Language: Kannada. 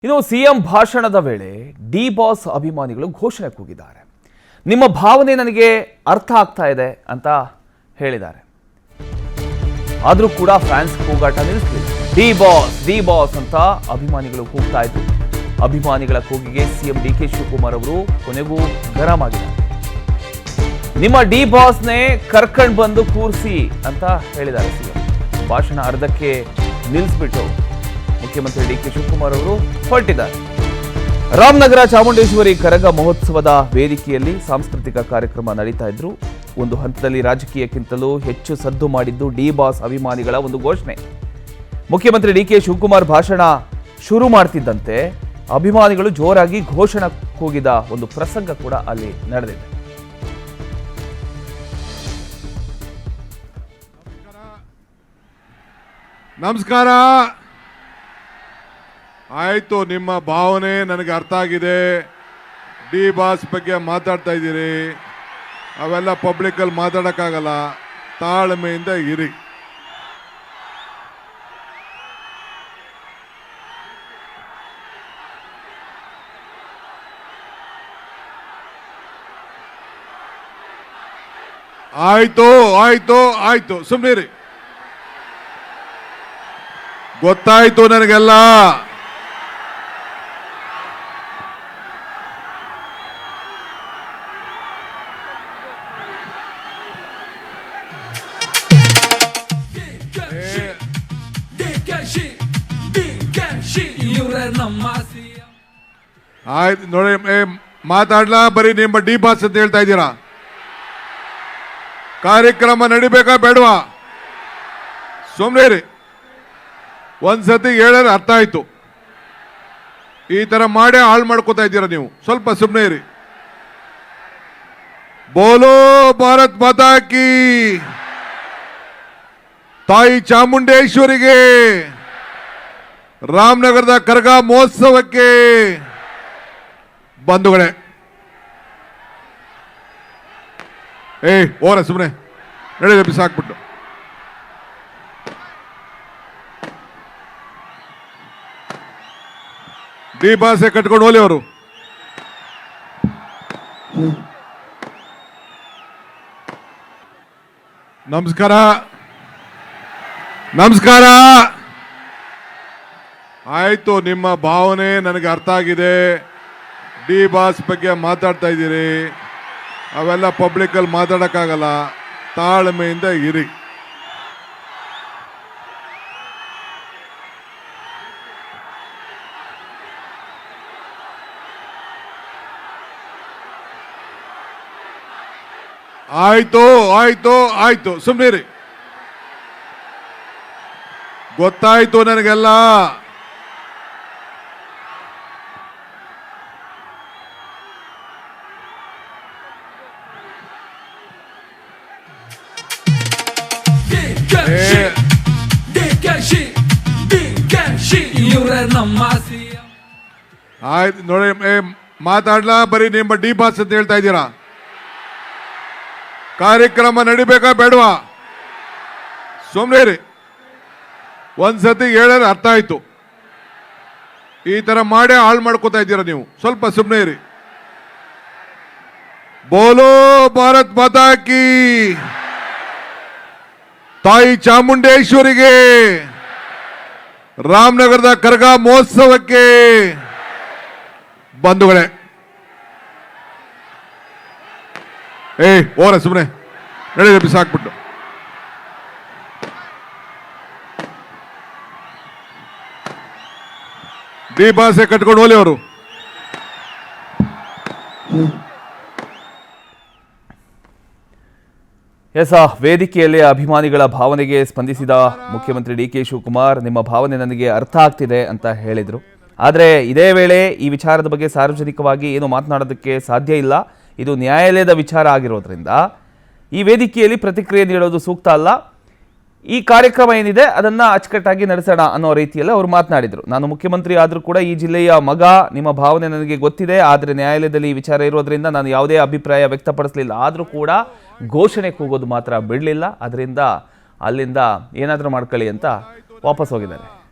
ಇನ್ನು ಸಿಎಂ ಭಾಷಣದ ವೇಳೆ ಡಿ ಬಾಸ್ ಅಭಿಮಾನಿಗಳು ಘೋಷಣೆ ಕೂಗಿದ್ದಾರೆ. ನಿಮ್ಮ ಭಾವನೆ ನನಗೆ ಅರ್ಥ ಆಗ್ತಾ ಇದೆ ಅಂತ ಹೇಳಿದ್ದಾರೆ. ಆದರೂ ಕೂಡ ಫ್ಯಾನ್ಸ್ ಕೂಗಾಟ ನಿಲ್ಲಿಸಲಿಲ್ಲ. ಡಿ ಬಾಸ್ ಅಂತ ಅಭಿಮಾನಿಗಳು ಕೂಗ್ತಾ ಇದ್ರು. ಅಭಿಮಾನಿಗಳ ಕೂಗಿಗೆ ಸಿಎಂ ಡಿಕೆ ಶಿವಕುಮಾರ್ ಅವರು ಕೊನೆಗೂ ಗರಂ ಆಗಿದ್ದಾರೆ. ನಿಮ್ಮ ಡಿ ಬಾಸ್ನೇ ಕರ್ಕೊಂಡು ಬಂದು ಕೂರಿಸಿ ಅಂತ ಹೇಳಿದ್ದಾರೆ ಸಿಎಂ. ಭಾಷಣ ಅರ್ಧಕ್ಕೆ ನಿಲ್ಲಿಸ್ಬಿಟ್ಟು ಮುಖ್ಯಮಂತ್ರಿ ಡಿಕೆ ಶಿವಕುಮಾರ್ ಅವರು ಹೊರಟಿದ್ದಾರೆ. ರಾಮನಗರ ಚಾಮುಂಡೇಶ್ವರಿ ಕರಗ ಮಹೋತ್ಸವದ ವೇದಿಕೆಯಲ್ಲಿ ಸಾಂಸ್ಕೃತಿಕ ಕಾರ್ಯಕ್ರಮ ನಡೀತಾ ಇದ್ರು. ಒಂದು ಹಂತದಲ್ಲಿ ರಾಜಕೀಯಕ್ಕಿಂತಲೂ ಹೆಚ್ಚು ಸದ್ದು ಮಾಡಿದ್ದು ಡಿ ಬಾಸ್ ಅಭಿಮಾನಿಗಳ ಒಂದು ಘೋಷಣೆ. ಮುಖ್ಯಮಂತ್ರಿ ಡಿಕೆ ಶಿವಕುಮಾರ್ ಭಾಷಣ ಶುರು ಮಾಡ್ತಿದ್ದಂತೆ ಅಭಿಮಾನಿಗಳು ಜೋರಾಗಿ ಘೋಷಣೆ ಕೂಗಿದ ಒಂದು ಪ್ರಸಂಗ ಕೂಡ ಅಲ್ಲಿ ನಡೆದಿದೆ. ನಮಸ್ಕಾರ. ಆಯಿತು, ನಿಮ್ಮ ಭಾವನೆ ನನಗೆ ಅರ್ಥ ಆಗಿದೆ. ಡಿ ಬಾಸ್ ಬಗ್ಗೆ ಮಾತಾಡ್ತಾ ಇದ್ದೀರಿ, ಅವೆಲ್ಲ ಪಬ್ಲಿಕಲ್ಲಿ ಮಾತಾಡೋಕ್ಕಾಗಲ್ಲ. ತಾಳ್ಮೆಯಿಂದ ಇರಿ. ಆಯ್ತು ಆಯ್ತು ಆಯ್ತು, ಸುಮ್ಮನಿರಿ. ಗೊತ್ತಾಯ್ತು ನನಗೆಲ್ಲ. ಆಯ್ತು ನೋಡಿ, ಮಾತಾಡ್ಲಾ? ಬರೀ ನಿಮ್ಮ ಡಿ ಬಾಸ್ ಅಂತ ಹೇಳ್ತಾ ಇದ್ದೀರಾ. ಕಾರ್ಯಕ್ರಮ ನಡಿಬೇಕಾ ಬೇಡವಾ? ಸುಮ್ಮನೆ ರೀ. ಒಂದ್ಸತಿ ಹೇಳಿದ್ರೆ ಅರ್ಥ ಆಯ್ತು. ಈ ತರ ಮಾಡೇ ಹಾಳು ಮಾಡ್ಕೋತಾ ಇದ್ದೀರಾ ನೀವು. ಸ್ವಲ್ಪ ಸುಮ್ಮನೆ ಇರಿ. ಬೋಲೋ ಭಾರತ್ ಮಾತಾ ಕಿ, ತಾಯಿ ಚಾಮುಂಡೇಶ್ವರಿಗೆ, ರಾಮನಗರದ ಕರಗ ಮಹೋತ್ಸವಕ್ಕೆ ಬಂಧುಗಳೇ. ಓರ ಸುಮ್ಮನೆ ನಡೆದ ಬಿಸಾಕ್ಬಿಟ್ಟು. ಡಿ ಬಾಸೆ ಕಟ್ಕೊಂಡು ಹೋಲಿ ಅವರು. ನಮಸ್ಕಾರ ನಮಸ್ಕಾರ. ಆಯ್ತು, ನಿಮ್ಮ ಭಾವನೆ ನನಗೆ ಅರ್ಥ ಆಗಿದೆ. ಡಿ ಬಾಸ್ ಬಗ್ಗೆ ಮಾತಾಡ್ತಾ ಇದ್ದೀರಿ, ಅವೆಲ್ಲ ಪಬ್ಲಿಕಲ್ಲಿ ಮಾತಾಡೋಕ್ಕಾಗಲ್ಲ. ತಾಳ್ಮೆಯಿಂದ ಇರಿ. ಆಯ್ತು ಆಯ್ತು ಆಯ್ತು, ಸುಮ್ಮನಿರಿ. ಗೊತ್ತಾಯ್ತು ನನಗೆಲ್ಲ. ಆಯ್ತು ನೋಡಿ, ಮಾತಾಡ್ಲಾ? ಬರೀ ನಿಮ್ಮ ಡಿ ಬಾಸ್ ಅಂತ ಹೇಳ್ತಾ ಇದ್ದೀರಾ. ಕಾರ್ಯಕ್ರಮ ನಡಿಬೇಕಾ ಬೇಡವಾ? ಸುಮ್ಮನೆ ರೀ. ಒಂದ್ಸತಿ ಹೇಳಿದ್ರೆ ಅರ್ಥ ಆಯ್ತು. ಈ ತರ ಮಾಡೇ ಹಾಳು ಮಾಡ್ಕೋತಾ ಇದ್ದೀರಾ ನೀವು. ಸ್ವಲ್ಪ ಸುಮ್ಮನೆ ಇರಿ. ಬೋಲೋ ಭಾರತ್ ಮಾತಾ ಕಿ, ತಾಯಿ ಚಾಮುಂಡೇಶ್ವರಿಗೆ, ರಾಮನಗರದ ಕರಗ ಮಹೋತ್ಸವಕ್ಕೆ ಬಂಧುಗಳೇ. ಓರ ಸುಮ್ಮನೆ ನಡೆದ ಬಿಸಾಕ್ಬಿಟ್ಟು. ಡಿ ಬಾಸೆ ಕಟ್ಕೊಂಡು ಹೋಲಿ ಅವರು. ವೇದಿಕೆಯಲ್ಲಿ ಅಭಿಮಾನಿಗಳ ಭಾವನೆಗೆ ಸ್ಪಂದಿಸಿದ ಮುಖ್ಯಮಂತ್ರಿ ಡಿಕೆ ಶಿವಕುಮಾರ್, ನಿಮ್ಮ ಭಾವನೆ ನನಗೆ ಅರ್ಥ ಆಗ್ತಿದೆ ಅಂತ ಹೇಳಿದರು. ಆದರೆ ಇದೇ ವೇಳೆ ಈ ವಿಚಾರದ ಬಗ್ಗೆ ಸಾರ್ವಜನಿಕವಾಗಿ ಏನು ಮಾತನಾಡೋದಕ್ಕೆ ಸಾಧ್ಯ ಇಲ್ಲ. ಇದು ನ್ಯಾಯಾಲಯದ ವಿಚಾರ ಆಗಿರೋದ್ರಿಂದ ಈ ವೇದಿಕೆಯಲ್ಲಿ ಪ್ರತಿಕ್ರಿಯೆ ನೀಡೋದು ಸೂಕ್ತ ಅಲ್ಲ. ಈ ಕಾರ್ಯಕ್ರಮ ಏನಿದೆ ಅದನ್ನು ಅಚ್ಚುಕಟ್ಟಾಗಿ ನಡೆಸೋಣ ಅನ್ನೋ ರೀತಿಯಲ್ಲಿ ಅವರು ಮಾತನಾಡಿದರು. ನಾನು ಮುಖ್ಯಮಂತ್ರಿ ಆದರೂ ಕೂಡ ಈ ಜಿಲ್ಲೆಯ ಮಗ, ನಿಮ್ಮ ಭಾವನೆ ನನಗೆ ಗೊತ್ತಿದೆ. ಆದರೆ ನ್ಯಾಯಾಲಯದಲ್ಲಿ ಈ ವಿಚಾರ ಇರೋದ್ರಿಂದ ನಾನು ಯಾವುದೇ ಅಭಿಪ್ರಾಯ ವ್ಯಕ್ತಪಡಿಸಲಿಲ್ಲ. ಆದರೂ ಕೂಡ ಘೋಷಣೆ ಕೂಗೋದು ಮಾತ್ರ ಬಿಡಲಿಲ್ಲ. ಅದರಿಂದ ಅಲ್ಲಿಂದ ಏನಾದರೂ ಮಾಡ್ಕೊಳ್ಳಿ ಅಂತ ವಾಪಸ್ ಹೋಗಿದ್ದಾರೆ.